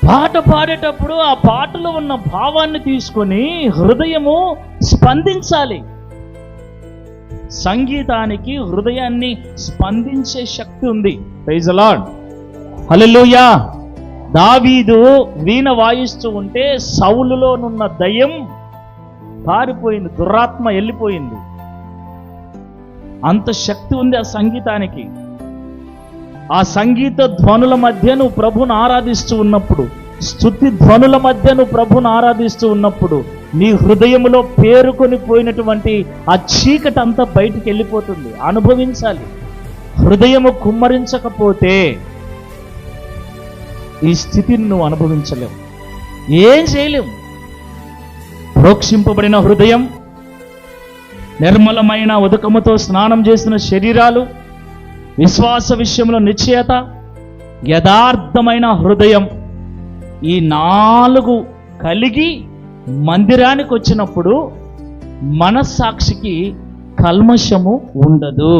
పాట పాడేటప్పుడు ఆ పాటలో ఉన్న భావాన్ని తీసుకొని హృదయము స్పందించాలి. సంగీతానికి హృదయాన్ని స్పందించే శక్తి ఉంది. ప్రైజ్ ది లార్డ్, హల్లెలూయా. దావీదు వీణ వాయిస్తూ ఉంటే సౌలులోనున్న దయ్యం పారిపోయింది, దురాత్మ వెళ్ళిపోయింది. అంత శక్తి ఉంది ఆ సంగీతానికి. ఆ సంగీత ధ్వనుల మధ్య నువ్వు ప్రభుని ఆరాధిస్తూ ఉన్నప్పుడు, స్తుతి ధ్వనుల మధ్య నువ్వు ప్రభుని ఆరాధిస్తూ ఉన్నప్పుడు నీ హృదయంలో పేరుకొని పోయినటువంటి ఆ చీకటి అంతా బయటికి వెళ్ళిపోతుంది. అనుభవించాలి. హృదయము కుమ్మరించకపోతే ఈ స్థితిని నువ్వు అనుభవించలేవు, ఏం చేయలేవు. ప్రోక్షింపబడిన హృదయం, నిర్మలమైన ఉదకముతో స్నానం చేసిన శరీరాలు, విశ్వాస విషయంలో నిశ్చయత, యథార్థమైన హృదయం, ఈ 4 కలిగి మందిరానికి వచ్చినప్పుడు మనస్సాక్షికి కల్మషము ఉండదు.